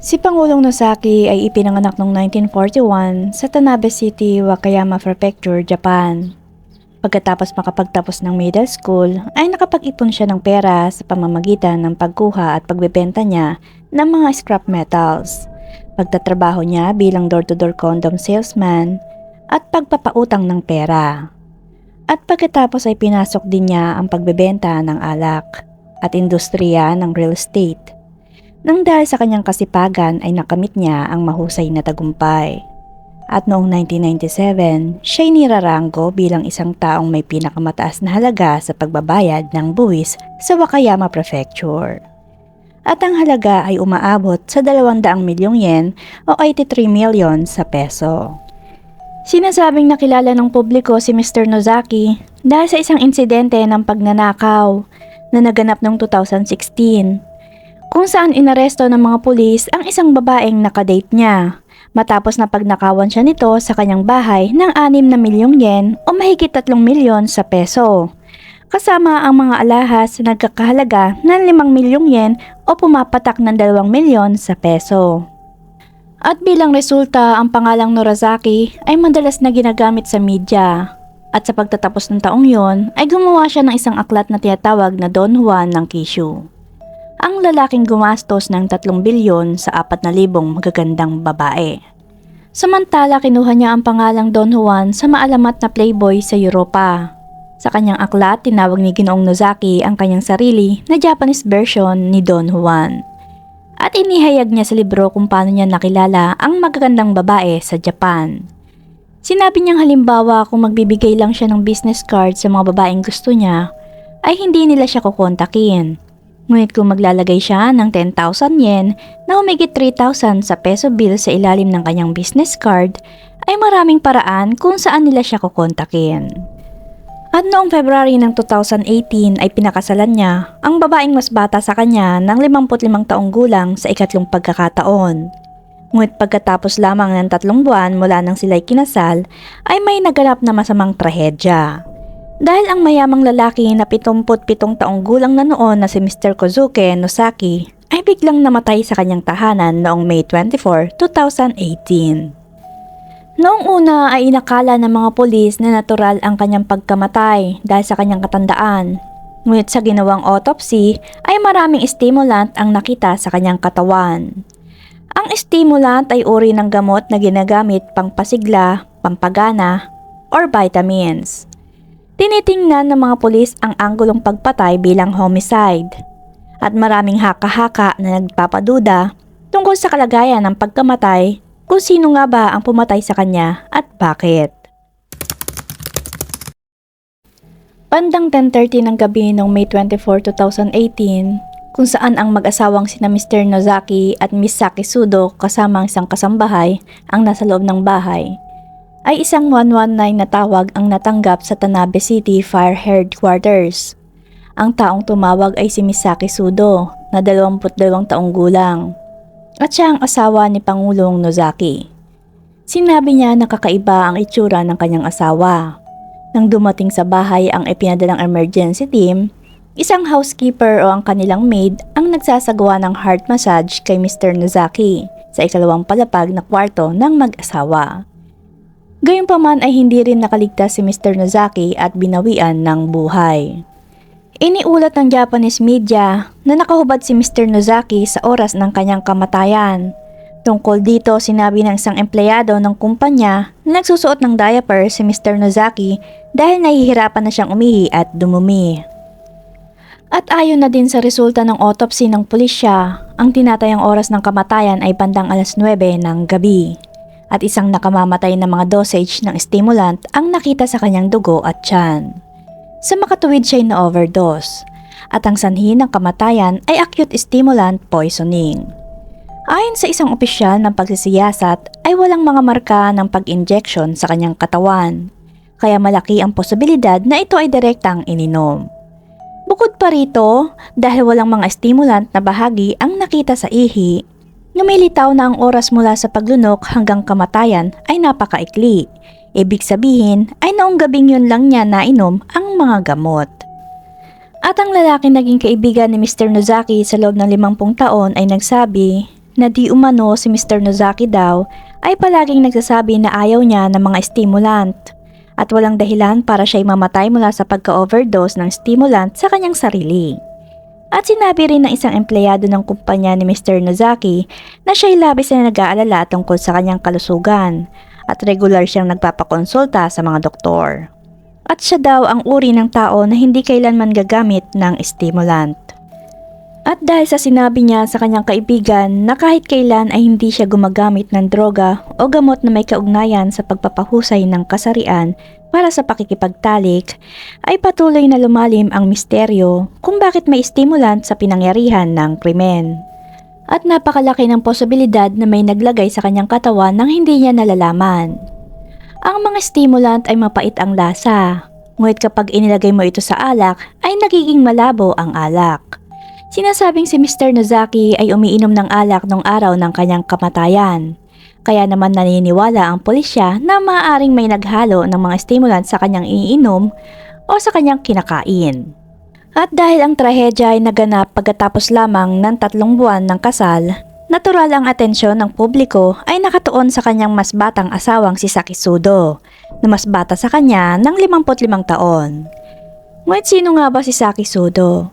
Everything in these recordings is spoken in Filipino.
Si Pangulong Nozaki ay ipinanganak noong 1941 sa Tanabe City, Wakayama Prefecture, Japan. Pagkatapos makapagtapos ng middle school, ay nakapag-ipon siya ng pera sa pamamagitan ng pagkuha at pagbebenta niya ng mga scrap metals, pagtatrabaho niya bilang door-to-door condom salesman, at pagpapautang ng pera. At pagkatapos ay pinasok din niya ang pagbebenta ng alak at industriya ng real estate. Nang dahil sa kanyang kasipagan ay nakamit niya ang mahusay na tagumpay. At noong 1997, siya'y niraranggo bilang isang taong may pinakamataas na halaga sa pagbabayad ng buwis sa Wakayama Prefecture. At ang halaga ay umaabot sa 200 milyong yen o 83 milyon sa peso. Sinasabing nakilala ng publiko si Mr. Nozaki dahil sa isang insidente ng pagnanakaw na naganap noong 2016, kung saan inaresto ng mga pulis ang isang babaeng nakadate niya matapos na pagnakawan siya nito sa kanyang bahay ng 6 na milyong yen o mahigit 3 milyon sa peso, kasama ang mga alahas na nagkakahalaga ng 5 milyong yen o pumapatak ng 2 milyon sa peso. At bilang resulta, ang pangalang Norazaki ay madalas na ginagamit sa media. At sa pagtatapos ng taong yon ay gumawa siya ng isang aklat na tinatawag na Don Juan ng Kishu. Ang lalaking gumastos ng 3 bilyon sa 4,000 magagandang babae. Samantala kinuha niya ang pangalang Don Juan sa maalamat na playboy sa Europa. Sa kanyang aklat, tinawag ni Ginoong Nozaki ang kanyang sarili na Japanese version ni Don Juan. At inihayag niya sa libro kung paano niya nakilala ang magagandang babae sa Japan. Sinabi niyang halimbawa kung magbibigay lang siya ng business card sa mga babaeng gusto niya, ay hindi nila siya kukontakin. Ngunit kung maglalagay siya ng 10,000 yen na humigit 3,000 sa peso bill sa ilalim ng kanyang business card, ay maraming paraan kung saan nila siya kukontakin. At noong February ng 2018 ay pinakasalan niya ang babaeng mas bata sa kanya ng 55 taong gulang sa ikatlong pagkakataon. Ngunit pagkatapos lamang ng 3 buwan mula nang sila'y kinasal ay may naganap na masamang trahedya. Dahil ang mayamang lalaki na 77 taong gulang na noon na si Mr. Kozuke Nozaki ay biglang namatay sa kanyang tahanan noong May 24, 2018. Noong una ay inakala ng mga pulis na natural ang kanyang pagkamatay dahil sa kanyang katandaan. Ngunit sa ginawang autopsy ay maraming stimulant ang nakita sa kanyang katawan. Ang stimulant ay uri ng gamot na ginagamit pangpasigla, pampagana, or vitamins. Tinitingnan ng mga pulis ang anggulong pagpatay bilang homicide. At maraming haka-haka na nagpapaduda tungkol sa kalagayan ng pagkamatay kung sino nga ba ang pumatay sa kanya at bakit. Bandang 10:30 ng gabi noong May 24, 2018, kung saan ang mag-asawang sina Mr. Nozaki at Miss Saki Sudo kasama ang isang kasambahay ang nasa loob ng bahay, ay isang 119 na tawag ang natanggap sa Tanabe City Fire Headquarters. Ang taong tumawag ay si Miss Saki Sudo na 22 taong gulang. At siya ang asawa ni Pangulong Nozaki. Sinabi niya na kakaiba ang itsura ng kanyang asawa. Nang dumating sa bahay ang ipinadalang emergency team, isang housekeeper o ang kanilang maid ang nagsasagawa ng heart massage kay Mr. Nozaki sa ikalawang palapag na kwarto ng mag-asawa. Gayunpaman ay hindi rin nakaligtas si Mr. Nozaki at binawian ng buhay. Iniulat ng Japanese media na nakahubad si Mr. Nozaki sa oras ng kanyang kamatayan. Tungkol dito, sinabi ng isang empleyado ng kumpanya na nagsusuot ng diaper si Mr. Nozaki dahil nahihirapan na siyang umihi at dumumi. At ayon na din sa resulta ng autopsy ng pulisya, ang tinatayang oras ng kamatayan ay bandang 9:00 ng gabi. At isang nakamamatay na mga dosage ng stimulant ang nakita sa kanyang dugo at tiyan. Sa makatuwid siya'y na-overdose at ang sanhi ng kamatayan ay acute stimulant poisoning. Ayon sa isang opisyal ng pagsisiyasat ay walang mga marka ng pag-injection sa kanyang katawan, kaya malaki ang posibilidad na ito ay direktang ininom. Bukod pa rito, dahil walang mga stimulant na bahagi ang nakita sa ihi, lumilitaw na ang oras mula sa paglunok hanggang kamatayan ay napakaikli. Ibig sabihin ay noong gabing yun lang niya nainom ang mga gamot. At ang lalaki naging kaibigan ni Mr. Nozaki sa loob ng 50 taon ay nagsabi na di umano si Mr. Nozaki daw ay palaging nagsasabi na ayaw niya ng mga stimulant at walang dahilan para siya'y mamatay mula sa pagka-overdose ng stimulant sa kanyang sarili. At sinabi rin ng isang empleyado ng kumpanya ni Mr. Nozaki na siya'y labis na nag-aalala tungkol sa kanyang kalusugan at regular siyang nagpapakonsulta sa mga doktor. At siya daw ang uri ng tao na hindi kailanman gagamit ng stimulant. At dahil sa sinabi niya sa kanyang kaibigan na kahit kailan ay hindi siya gumagamit ng droga o gamot na may kaugnayan sa pagpapahusay ng kasarian para sa pakikipagtalik, ay patuloy na lumalim ang misteryo kung bakit may stimulant sa pinangyarihan ng krimen. At napakalaki ng posibilidad na may naglagay sa kanyang katawan nang hindi niya nalalaman. Ang mga stimulant ay mapait ang lasa, ngunit kapag inilagay mo ito sa alak ay nagiging malabo ang alak. Sinasabing si Mr. Nozaki ay umiinom ng alak nung araw ng kanyang kamatayan. Kaya naman naniniwala ang pulisya na maaaring may naghalo ng mga stimulant sa kanyang iniinom o sa kanyang kinakain. At dahil ang trahedya ay naganap pagkatapos lamang ng 3 buwan ng kasal, natural ang atensyon ng publiko ay nakatuon sa kanyang mas batang asawang si Saki Sudo, na mas bata sa kanya ng 55 taon. Ngunit sino nga ba si Saki Sudo?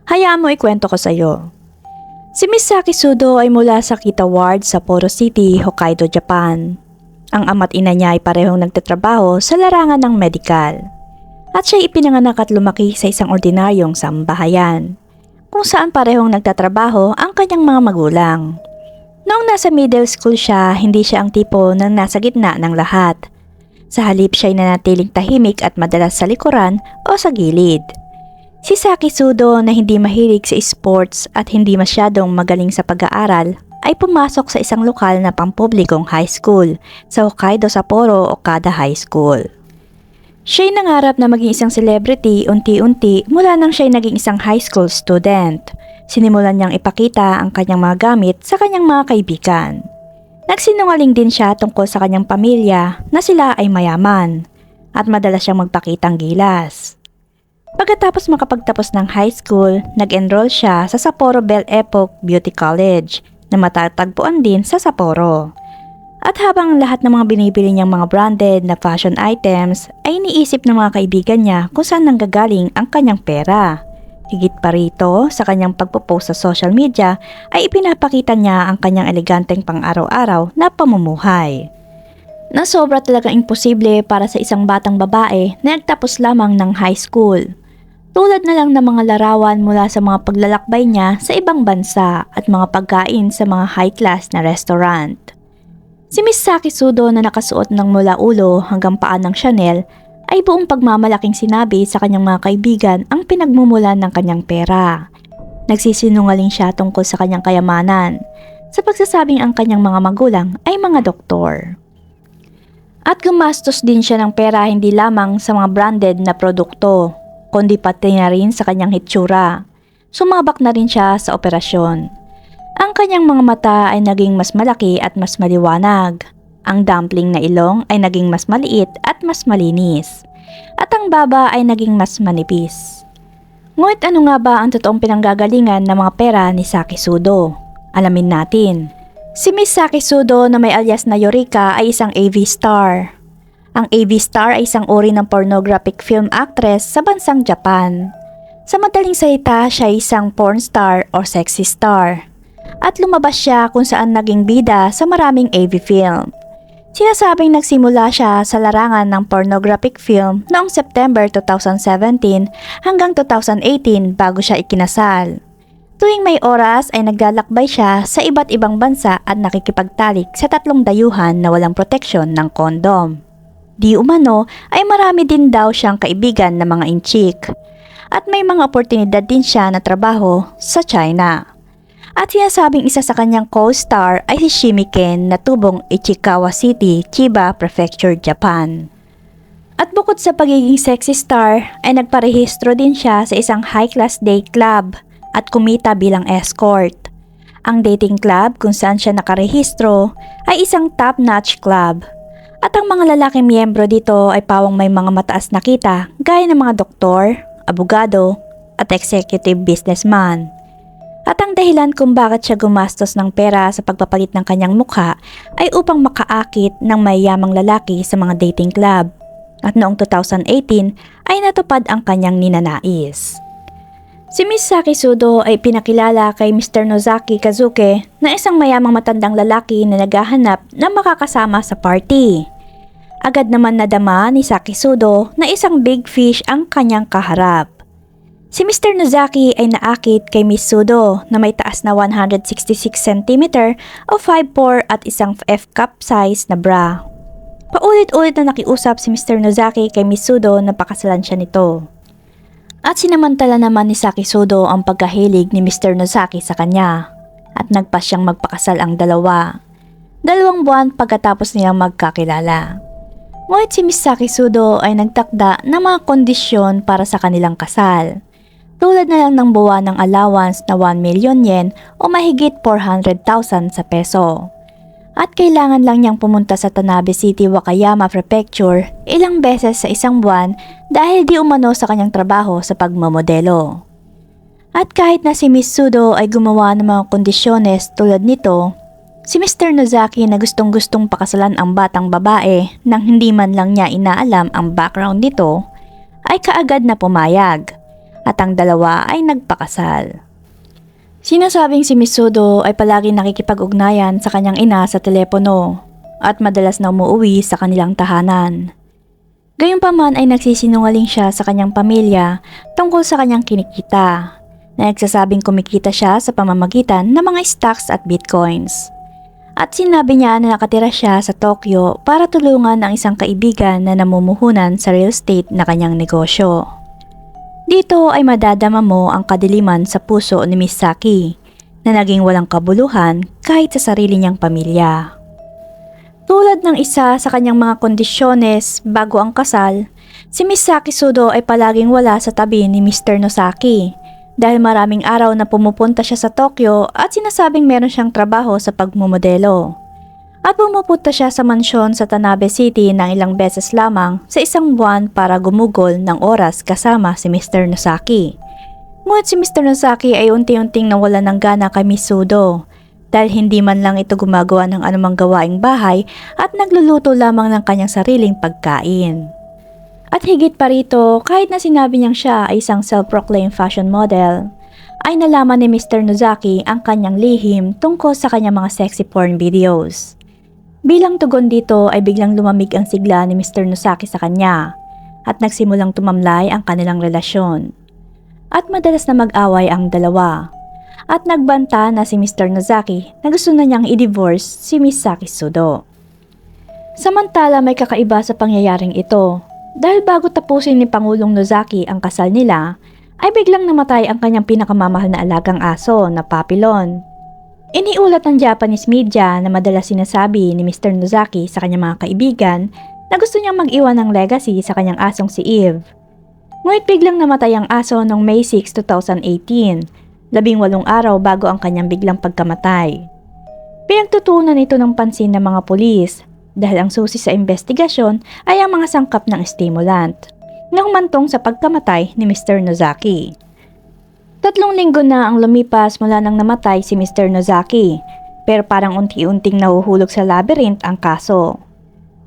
Hayaan mo ikwento ko sa iyo. Si Miss Saki Sudo ay mula sa Kita Ward sa Sapporo City, Hokkaido, Japan. Ang ama't ina niya ay parehong nagtatrabaho sa larangan ng medikal. At siya ipinanganak at lumaki sa isang ordinaryong sambahayan, kung saan parehong nagtatrabaho ang kanyang mga magulang. Noong nasa middle school siya, hindi siya ang tipo na nasa gitna ng lahat. Sa halip siya'y nanatiling tahimik at madalas sa likuran o sa gilid. Si Saki Sudo na hindi mahilig sa sports at hindi masyadong magaling sa pag-aaral ay pumasok sa isang lokal na pampublikong high school sa Hokkaido Sapporo Okada High School. Siya'y nangarap na maging isang celebrity unti-unti mula nang siya'y naging isang high school student. Sinimulan niyang ipakita ang kanyang mga gamit sa kanyang mga kaibigan. Nagsinungaling din siya tungkol sa kanyang pamilya na sila ay mayaman at madalas siyang magpakitang gilas. Pagkatapos makapagtapos ng high school, nag-enroll siya sa Sapporo Belle Epoque Beauty College na matatagpuan din sa Sapporo. At habang lahat ng mga binibili niyang mga branded na fashion items ay iniisip ng mga kaibigan niya kung saan nanggagaling ang kanyang pera. Higit pa rito, sa kanyang pagpo-post sa social media ay ipinapakita niya ang kanyang eleganteng pang-araw-araw na pamumuhay. Na sobra talaga imposible para sa isang batang babae na nagtapos lamang ng high school. Tulad na lang ng mga larawan mula sa mga paglalakbay niya sa ibang bansa at mga pagkain sa mga high-class na restaurant. Si Miss Saki Sudo na nakasuot ng mula ulo hanggang paa ng Chanel ay buong pagmamalaking sinabi sa kanyang mga kaibigan ang pinagmumulan ng kanyang pera. Nagsisinungaling siya tungkol sa kanyang kayamanan sa pagsasabing ang kanyang mga magulang ay mga doktor. At gumastos din siya ng pera hindi lamang sa mga branded na produkto, kundi pati na rin sa kanyang hitsura. Sumabak na rin siya sa operasyon. Ang kanyang mga mata ay naging mas malaki at mas maliwanag. Ang dumpling na ilong ay naging mas maliit at mas malinis. At ang baba ay naging mas manipis. Ngunit ano nga ba ang totoong pinanggagalingan ng mga pera ni Saki Sudo? Alamin natin. Si Miss Saki Sudo na may alias na Yorika ay isang AV star. Ang AV star ay isang uri ng pornographic film actress sa bansang Japan. Sa madaling salita, siya ay isang porn star or sexy star. At lumabas siya kung saan naging bida sa maraming AV film. Sinasabing nagsimula siya sa larangan ng pornographic film noong September 2017 hanggang 2018 bago siya ikinasal. Tuwing may oras ay naglalakbay siya sa iba't ibang bansa at nakikipagtalik sa 3 dayuhan na walang proteksyon ng kondom. Di umano ay marami din daw siyang kaibigan na mga inchik. At may mga oportunidad din siya na trabaho sa China. At sinasabing isa sa kanyang co-star ay si Shimiken na tubong Ichikawa City, Chiba Prefecture, Japan. At bukod sa pagiging sexy star ay nagparehistro din siya sa isang high-class day club at kumita bilang escort. Ang dating club kung saan siya nakarehistro ay isang top-notch club. At ang mga lalaking miyembro dito ay pawang may mga mataas na kita gaya ng mga doktor, abogado at executive businessman. At ang dahilan kung bakit siya gumastos ng pera sa pagpapalit ng kanyang mukha ay upang makaakit ng mayayamang lalaki sa mga dating club. At noong 2018 ay natupad ang kanyang ninanais. Si Miss Saki Sudo ay pinakilala kay Mr. Nozaki Kazuke na isang mayamang matandang lalaki na naghahanap ng makakasama sa party. Agad naman nadama ni Saki Sudo na isang big fish ang kanyang kaharap. Si Mr. Nozaki ay naakit kay Miss Sudo na may taas na 166 cm o 5'4" at isang F-cup size na bra. Paulit-ulit na nakiusap si Mr. Nozaki kay Miss Sudo na pakasalan siya nito. At sinamantala naman ni Saki Sudo ang pagkahilig ni Mr. Nozaki sa kanya at nagpa siyang magpakasal ang dalawa. 2 buwan pagkatapos nilang magkakilala. Ngunit si Miss Saki Sudo ay nagtakda ng mga kondisyon para sa kanilang kasal. Tulad na lang ng buwan ng allowance na 1 million yen o mahigit 400,000 sa peso. At kailangan lang niyang pumunta sa Tanabe City, Wakayama Prefecture ilang beses sa isang buwan dahil di umano sa kanyang trabaho sa pagmamodelo. At kahit na si Miss Sudo ay gumawa ng mga kondisyones tulad nito, si Mr. Nozaki na gustong-gustong pakasalan ang batang babae nang hindi man lang niya inaalam ang background nito, ay kaagad na pumayag at ang dalawa ay nagpakasal. Sinasabing si Miss Sudo ay palagi nakikipag-ugnayan sa kanyang ina sa telepono at madalas na umuwi sa kanilang tahanan. Gayunpaman ay nagsisinungaling siya sa kanyang pamilya tungkol sa kanyang kinikita, na nagsasabing kumikita siya sa pamamagitan ng mga stocks at bitcoins. At sinabi niya na nakatira siya sa Tokyo para tulungan ang isang kaibigan na namumuhunan sa real estate na kanyang negosyo. Dito ay madadama mo ang kadiliman sa puso ni Miss Saki na naging walang kabuluhan kahit sa sarili niyang pamilya. Tulad ng isa sa kanyang mga kondisyones bago ang kasal, si Miss Saki Sudo ay palaging wala sa tabi ni Mr. Nozaki dahil maraming araw na pumupunta siya sa Tokyo at sinasabing meron siyang trabaho sa pagmumodelo. At pumupunta siya sa mansyon sa Tanabe City ng ilang beses lamang sa isang buwan para gumugol ng oras kasama si Mr. Nozaki. Ngunit si Mr. Nozaki ay unti-unting nawala ng gana kay Miss Sudo dahil hindi man lang ito gumagawa ng anumang gawaing bahay at nagluluto lamang ng kanyang sariling pagkain. At higit pa rito, kahit na sinabi niyang siya ay isang self-proclaimed fashion model, ay nalaman ni Mr. Nozaki ang kanyang lihim tungkol sa kanyang mga sexy porn videos. Bilang tugon dito ay biglang lumamig ang sigla ni Mr. Nozaki sa kanya at nagsimulang tumamlay ang kanilang relasyon. At madalas na mag-away ang dalawa at nagbanta na si Mr. Nozaki na gusto na niyang i-divorce si Miss Saki Sudo. Samantala may kakaiba sa pangyayaring ito dahil bago tapusin ni Pangulong Nozaki ang kasal nila ay biglang namatay ang kanyang pinakamamahal na alagang aso na Papillon. Iniulat ng Japanese media na madalas sinasabi ni Mr. Nozaki sa kanyang mga kaibigan na gusto niyang mag-iwan ng legacy sa kanyang asong si Eve. Ngunit biglang namatay ang aso noong May 6, 2018, 18 araw bago ang kanyang biglang pagkamatay. Pinagtutunan ito ng pansin ng mga pulis dahil ang susi sa investigasyon ay ang mga sangkap ng stimulant na humantong sa pagkamatay ni Mr. Nozaki. 3 linggo na ang lumipas mula nang namatay si Mr. Nozaki, pero parang unti-unting nahuhulog sa labyrinth ang kaso.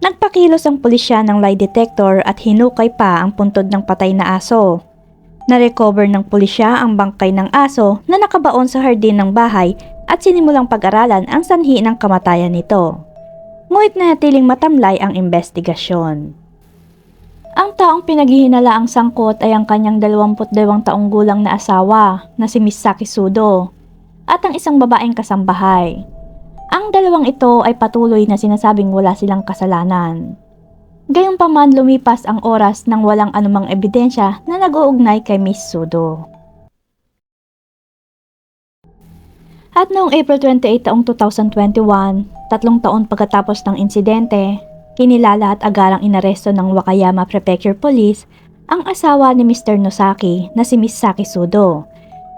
Nagpakilos ang pulisya ng lie detector at hinukay pa ang puntod ng patay na aso. Narecover ng pulisya ang bangkay ng aso na nakabaon sa hardin ng bahay at sinimulang pag-aralan ang sanhi ng kamatayan nito. Ngunit nanatiling matamlay ang investigasyon. Ang taong pinaghihinalaang sangkot ay ang kanyang 22 taong gulang na asawa na si Miss Saki Sudo at ang isang babaeng kasambahay. Ang dalawang ito ay patuloy na sinasabing wala silang kasalanan. Gayunpaman lumipas ang oras nang walang anumang ebidensya na nag-uugnay kay Miss Sudo. At noong April 28 taong 2021, 3 taon pagkatapos ng insidente, kinilala at agarang inaresto ng Wakayama Prefecture Police ang asawa ni Mr. Nozaki na si Miss Saki Sudo,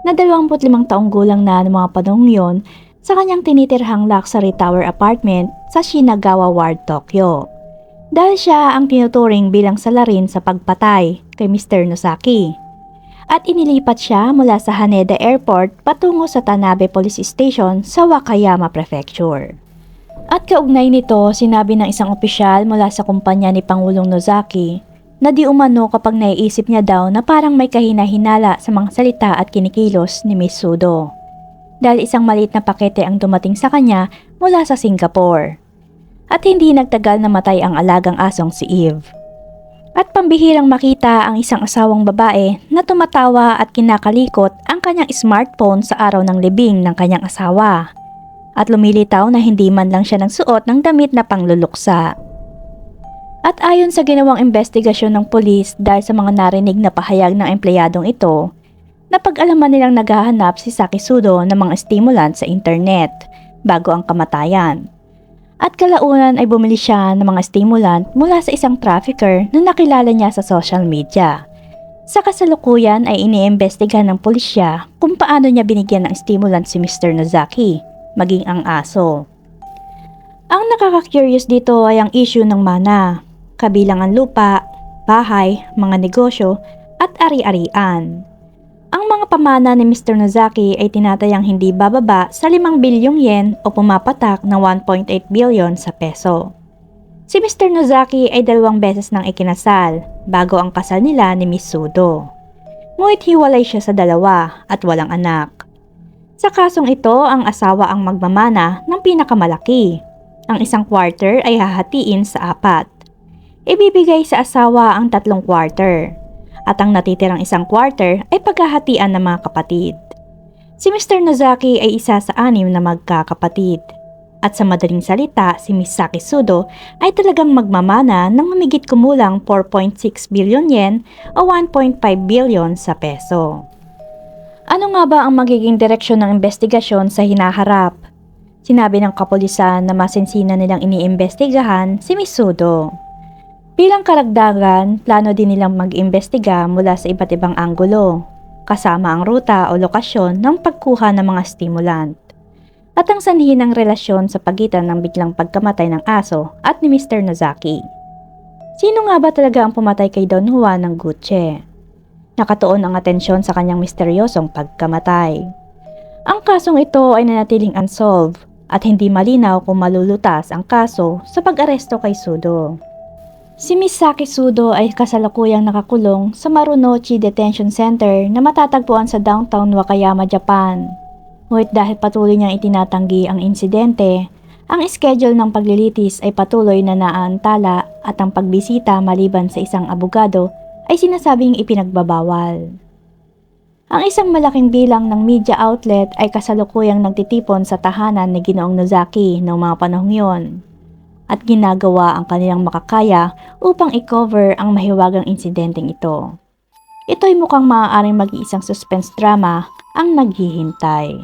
na 25 taong gulang na ng mga panahong yun sa kanyang tinitirhang luxury tower apartment sa Shinagawa Ward, Tokyo. Dahil siya ang tinuturing bilang salarin sa pagpatay kay Mr. Nozaki. at inilipat siya mula sa Haneda Airport patungo sa Tanabe Police Station sa Wakayama Prefecture. At kaugnay nito, sinabi ng isang opisyal mula sa kumpanya ni Pangulong Nozaki na di umano kapag naiisip niya daw na parang may kahina-hinala sa mga salita at kinikilos ni Miss Sudo. Dahil isang maliit na pakete ang dumating sa kanya mula sa Singapore. At hindi nagtagal na matay ang alagang asong si Eve. At pambihirang makita ang isang asawang babae na tumatawa at kinakalikot ang kanyang smartphone sa araw ng libing ng kanyang asawa. At lumilitaw na hindi man lang siya nagsuot ng damit na pangluluksa. At ayon sa ginawang investigasyon ng pulis dahil sa mga narinig na pahayag ng empleyadong ito, napag-alaman nilang naghahanap si Saki Sudo ng mga stimulant sa internet bago ang kamatayan. At kalaunan ay bumili siya ng mga stimulant mula sa isang trafficker na nakilala niya sa social media. Sa kasalukuyan ay iniimbestigahan ng pulisya kung paano niya binigyan ng stimulant si Mr. Nozaki, maging ang aso. Ang nakaka-curious dito ay ang issue ng mana, kabilang ang lupa, bahay, mga negosyo, at ari-arian. Ang mga pamana ni Mr. Nozaki ay tinatayang hindi bababa sa 5 bilyong yen o pumapatak ng 1.8 billion sa peso. Si Mr. Nozaki ay 2 beses nang ikinasal bago ang kasal nila ni Miss Sudo. Ngunit hiwalay siya sa 2 at walang anak. Sa kasong ito, ang asawa ang magmamana ng pinakamalaki. Ang 1 quarter ay hahatiin sa 4. Ibibigay sa asawa ang 3 quarter. At ang natitirang 1 quarter ay paghahatian ng mga kapatid. Si Mr. Nozaki ay isa sa 6 na magkakapatid. At sa madaling salita, si Miss Saki Sudo ay talagang magmamana ng humigit kumulang 4.6 billion yen o 1.5 billion sa peso. Ano nga ba ang magiging direksyon ng investigasyon sa hinaharap? Sinabi ng kapulisan na masensina nilang iniimbestigahan si Miss Sudo. Bilang karagdagan, plano din nilang mag-imbestiga mula sa iba't ibang anggulo, kasama ang ruta o lokasyon ng pagkuha ng mga stimulant. At ang sanhi ng relasyon sa pagitan ng biglang pagkamatay ng aso at ni Mr. Nozaki. Sino nga ba talaga ang pumatay kay Don Juan ng Gucci? Nakatuon ang atensyon sa kanyang misteryosong pagkamatay. Ang kasong ito ay nanatiling unsolved at hindi malinaw kung malulutas ang kaso sa pag-aresto kay Sudo. Si Miss Saki Sudo ay kasalukuyang nakakulong sa Marunouchi Detention Center na matatagpuan sa downtown Wakayama, Japan. Ngunit dahil patuloy niyang itinatanggi ang insidente, ang schedule ng paglilitis ay patuloy na naaantala at ang pagbisita maliban sa isang abogado ay sinasabing ipinagbabawal. Ang isang malaking bilang ng media outlet ay kasalukuyang nagtitipon sa tahanan ni Ginoong Nozaki noong mga panahong yon. At ginagawa ang kanilang makakaya upang i-cover ang mahiwagang insidenteng ito. Ito'y mukhang maaaring mag-iisang suspense drama ang naghihintay.